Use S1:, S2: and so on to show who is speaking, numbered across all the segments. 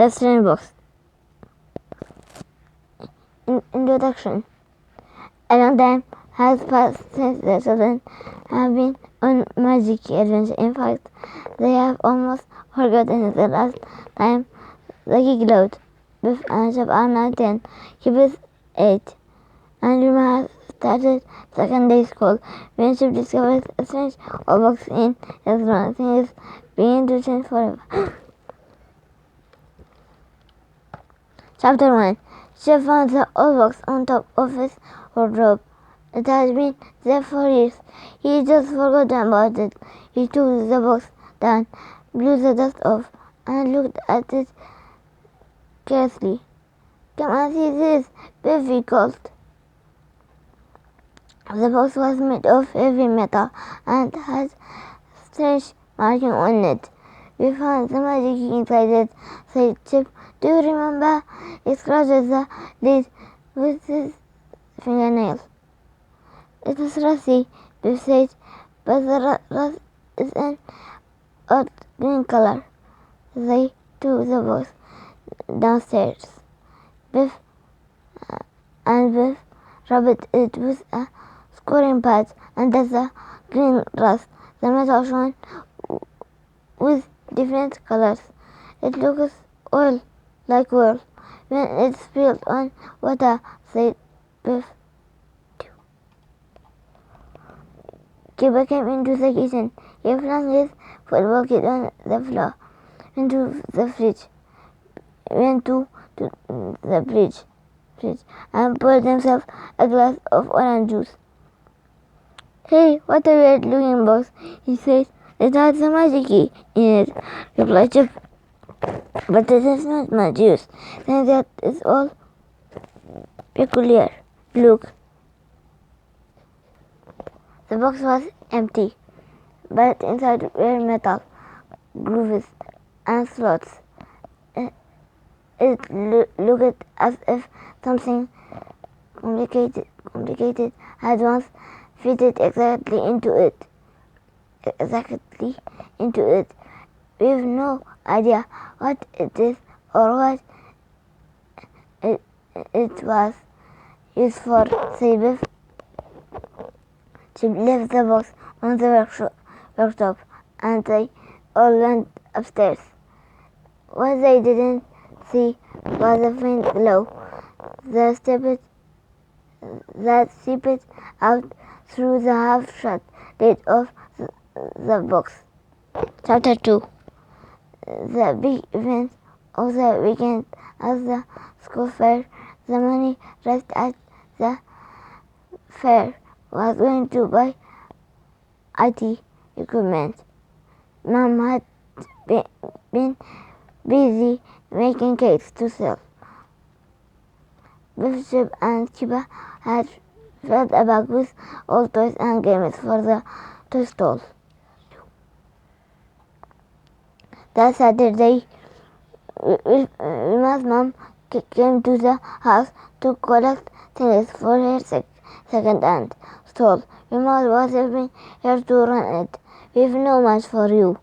S1: The strange box. Introduction. A long time has passed since the children have been on magic adventure. In fact, they have almost forgotten the last time the key glowed. Biff and Chip are now 10, Kip is 8, and Rima has started second day school. When Chip discovers a strange old box in his room, things begin to change forever. Chapter 1. Chip found the old box on top of his wardrobe. It had been there for years. He just forgotten about it. He took the box down, blew the dust off, and looked at it carefully. "Come and see this," Biffy called. The box was made of heavy metal and had strange marking on it. "We found the magic key inside it," said Chip. "Do you remember?" He scratched the lid with his fingernails. "It is rusty," Biff said, "but the rust is an odd green color." They took the box downstairs. Biff rubbed it with a scoring pad under the green rust. The metal shone with different colors. "It looks like oil when it's spilled on water," said Biff. Kipper came into the kitchen. He flung his football kit on the floor, into the fridge, went to the fridge, and poured himself a glass of orange juice. "Hey, what a weird looking box," he said. "It has a magic key in it," replied Chip. "But it is not much use, since that is all peculiar. Look." The box was empty, but inside were metal grooves and slots. It looked as if something complicated had once fitted exactly into it. We've no idea what it is or what it was used for, said Biff. Chip left the box on the worktop, and they all went upstairs. What they didn't see was a faint glow that seeped out through the half-shut lid of the box. Chapter 2. The big event of the weekend at the school fair. The money raised at the fair was going to buy IT equipment. Mom had been busy making cakes to sell. Biff, Chip, and Kiba had filled a bag with old toys and games for the toy stall. That Saturday, Wilma's mom came to the house to collect things for her second-hand stall. Wilma was helping her to run it. "We've no match for you,"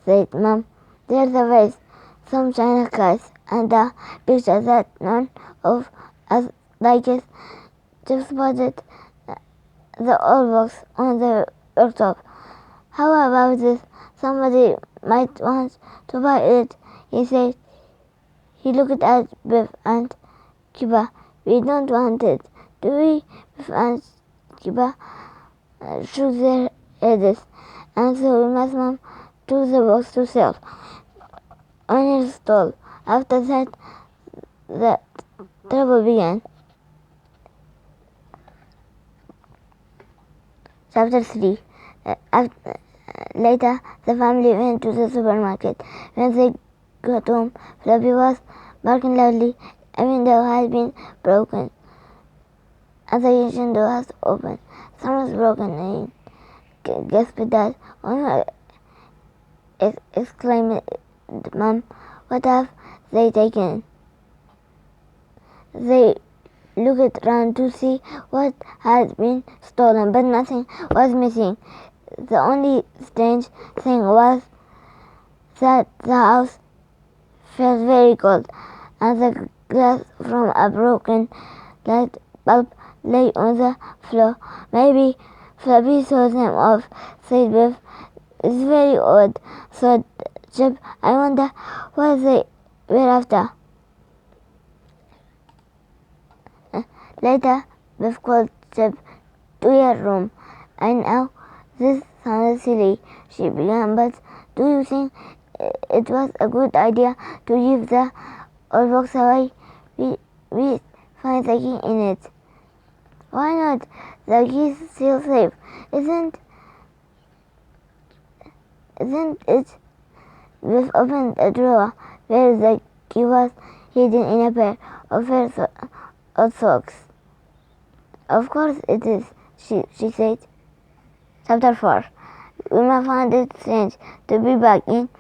S1: said Mom. "There's a vase, some china cats, and a picture that none of us likes." Chip spotted the old box on the worktop. "How about this? Somebody might want to buy it," he said. He looked at Biff and Kiba. "We don't want it, do we?" Biff and Kiba shook their heads, and so Wilma's mom took the box to sell on her stall. After that, the trouble began. Chapter 3. Later, the family went to the supermarket. When they got home, Floppy was barking loudly. A window had been broken, and the kitchen door was open. "Someone's broken in," gasped Dad. "Oh no!" exclaimed Mom. "What have they taken?" They looked round to see what had been stolen, but nothing was missing. The only strange thing was that the house felt very cold, and the glass from a broken light bulb lay on the floor. Maybe Fluffy saw them off, said Biff. It's very odd, thought Chip. I wonder what they were after. Later, Biff called Chip to your room. I know this sounds silly, she began, but do you think it was a good idea to give the old box away? We find the key in it. Why not? The key is still safe, isn't it? Biff opened a drawer where the key was hidden in a pair of old socks. Of course it is, she said. Chapter 4. Wilma found it strange to be back in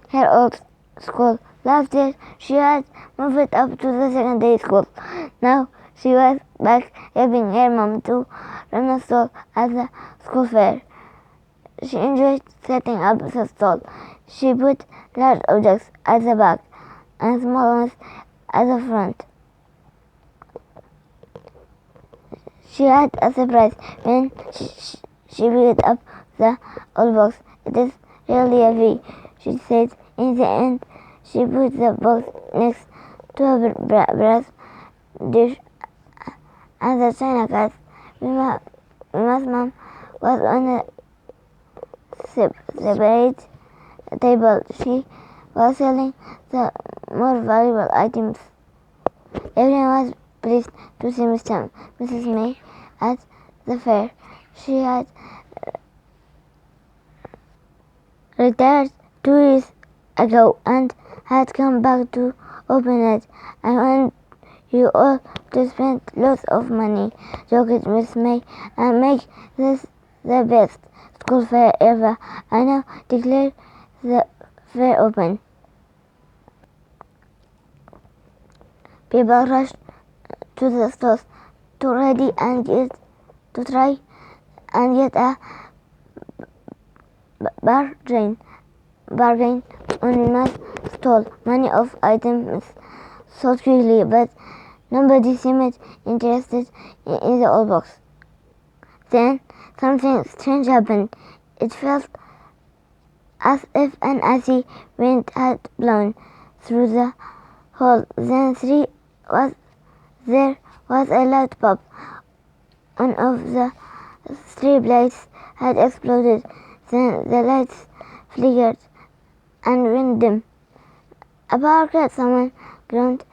S1: her old school. Last year she had moved up to the secondary school. Now she was back helping her mom to run a stall at the school fair. She enjoyed setting up the stall. She put large objects at the back and small ones at the front. She had a surprise when she picked up the old box. It is really heavy, she said. In the end, she put the box next to a brass dish and the china cat. Wilma's mom was on a separate table. She was selling the more valuable items. Everyone was pleased to see Mrs. May at the fair. She had retired 2 years ago and had come back to open it. I want you all to spend lots of money, joked Miss May, and make this the best school fair ever. I now declare the fair open. People rushed to the stores to ready and to try and get a bargain on Wilma's stall. Many of items sold quickly, but nobody seemed interested in the old box. Then something strange happened. It felt as if an icy wind had blown through the hall. Then there was a loud pop. One of the street lights had exploded. Then the lights flickered and went dim. A power cut, someone groaned.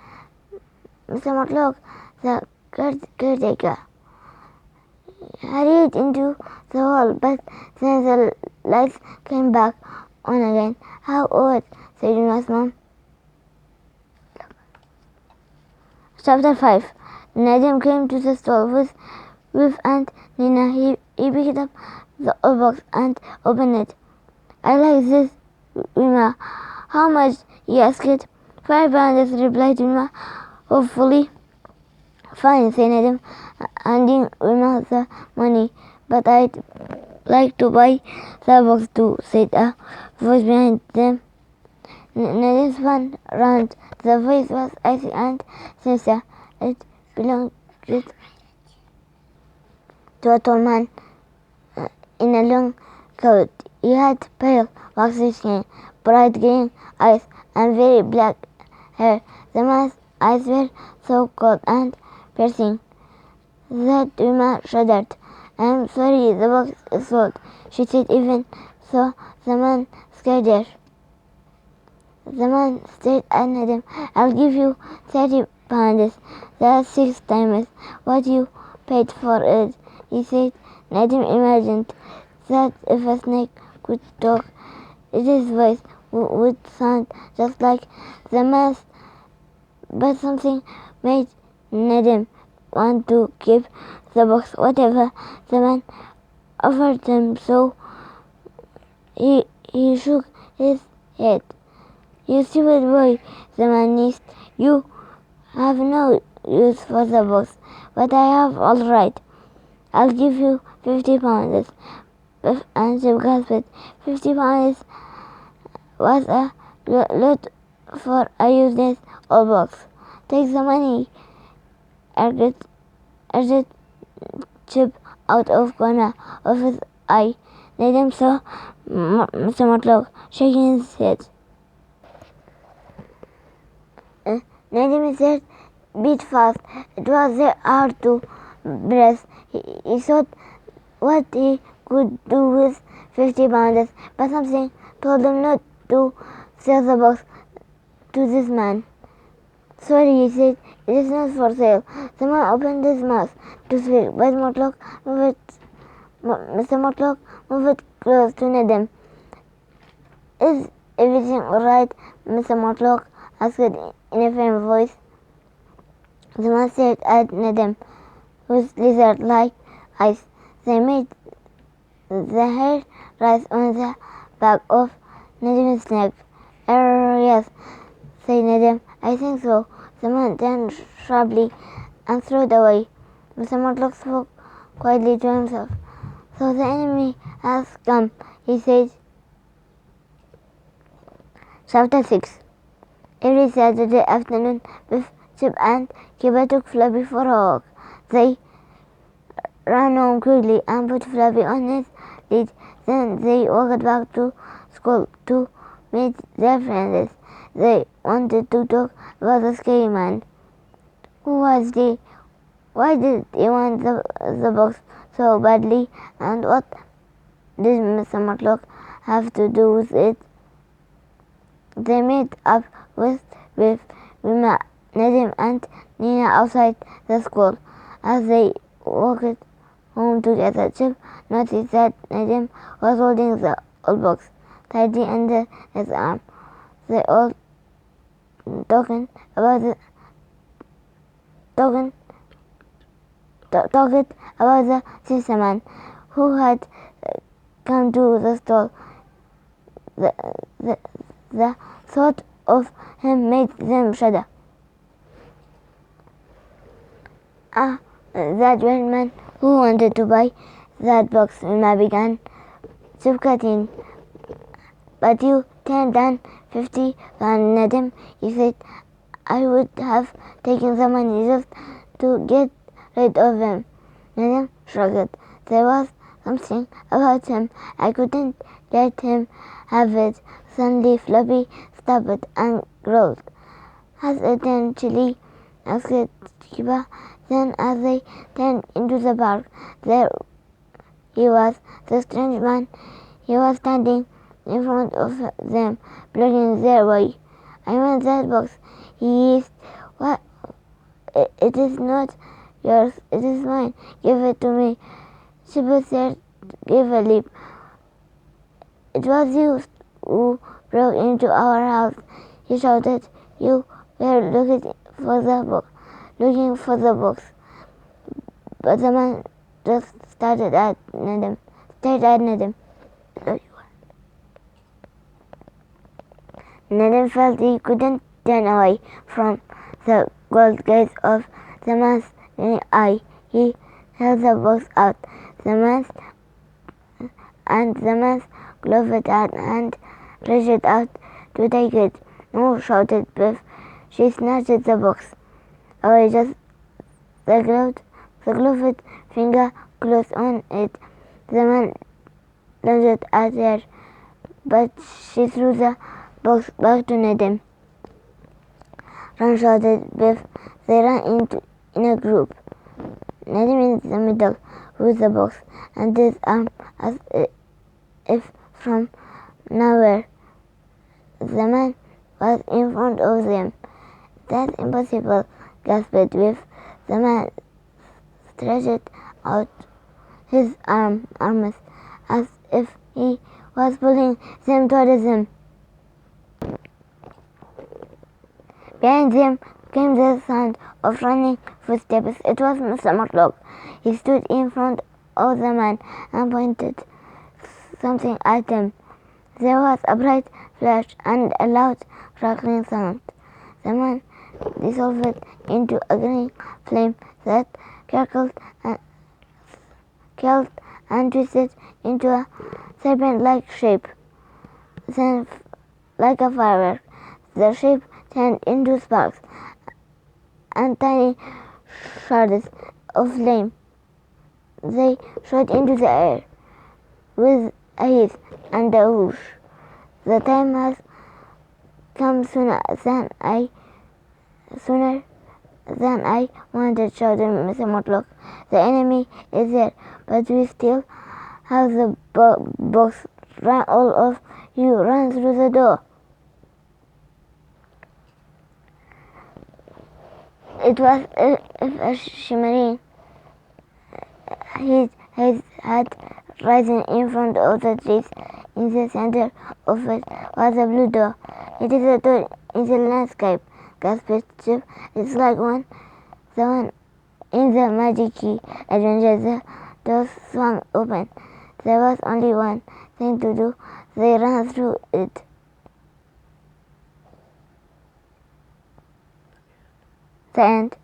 S1: Mr. Matlock, the caretaker, hurried into the hall, but then the lights came back on again. How odd, said Wilma's mom. Chapter 5. Nadim came to the stall with Biff and Nina. He picked up the old box and opened it. I like this, Wilma. How much? He asked. £5, replied Wilma, hopefully. Fine, said Nadim, handing Wilma the money. But I'd like to buy the box too, said a voice behind them. Nadim spun round. The voice was icy and sincere. It belonged to a tall man in a long coat. He had pale, waxy skin, bright green eyes, and very black hair. The man's eyes were so cold and piercing that Wilma shuddered. I'm sorry, the box is sold, she said. Even so, the man scared her. The man stared at Nadim. I'll give you £30. That's 6 times what you paid for it, he said. Nadim imagined that if a snake could talk, its voice would sound just like the man's. But something made Nadim want to keep the box, whatever the man offered him. So he shook his head. You stupid boy, the man hissed. You have no use for the box, but I have all right. I'll give you £50. And Jim gasped. £50 was a lot for a useless old box. Take the money, urged Chip out of corner of his eye. Needham saw Mr. Matlock shaking his head. Needham's heart beat fast. It was hard to breathe. He thought what he could do with 50 pounds, but something told him not to sell the box to this man. Sorry, he said, it is not for sale. The man opened his mouth to speak, but Mr. Matlock moved close to Needham. Is everything all right, Mr. Matlock asked in a firm voice. The man stared at Needham with lizard-like eyes. They made the hair rise on the back of Needham's neck. Yes, said Needham. I think so. The man turned sharply and strode away. Mr. Matlock spoke quietly to himself. So the enemy has come, he said. Chapter 6. Every Saturday afternoon, Biff, Chip and Kipper took Fluffy for a walk. They ran home quickly and put Fluffy on his lead. Then they walked back to school to meet their friends. They wanted to talk about the scary man. Who was he? Why did he want the box so badly? And what did Mr. Matlock have to do with it? They met up with Wilma, Needham and Nina outside the school. As they walked home together, Chip noticed that Needham was holding the old box tightly under his arm. They all talked about the sister man who had come to the store. The thought of him made them shudder. That gentleman who wanted to buy that box, Wilma began. Chip cut in. But you turned down 50 pounds, Needham, he said. I would have taken the money just to get rid of him. Needham shrugged. There was something about him. I couldn't let him have it. Suddenly Fluffy stopped and growled. Has it turned chilly? Asked Kipper. Then as they turned into the park, there he was, the strange man. He was standing in front of them, blocking their way. I want that box, he hissed. What? It is not yours, it is mine. Give it to me. Chip gave a leap. It was you who broke into our house, he shouted. You were looking for the box. But the man just stared at Needham. Needham felt he couldn't turn away from the gold gaze of the man's eye. He held the box out. The man's gloved hand reached out to take it. No, shouted Biff. She snatched the box away, just the gloved finger closed on it. The man lunged at her, but she threw the box back to Needham. Run, shouted Biff. They ran in a group. Needham in the middle with the box, and his arm as if from nowhere. The man was in front of them. That's impossible, gasped Biff. The man stretched out his arms as if he was pulling them towards him. Behind them came the sound of running footsteps. It was Mr. Matlock. He stood in front of the man and pointed something at him. There was a bright flash and a loud crackling sound. The man dissolved into a green flame that crackled and twisted into a serpent-like shape. Then, like a firework, The ship turned into sparks and tiny shards of flame. They shot into the air with a hiss and a whoosh. The time has come sooner than I wanted, shouted Mr. Mutlock. The enemy is there, but we still have the box. Run, all of you, run through the door. It was a shimmering his had risen in front of the trees. In the center of it was a blue door. It is a door in the landscape, gasped Chip. It's like the one in the Magic Key adventure. The door swung open. There was only one thing to do. They ran through it. The end.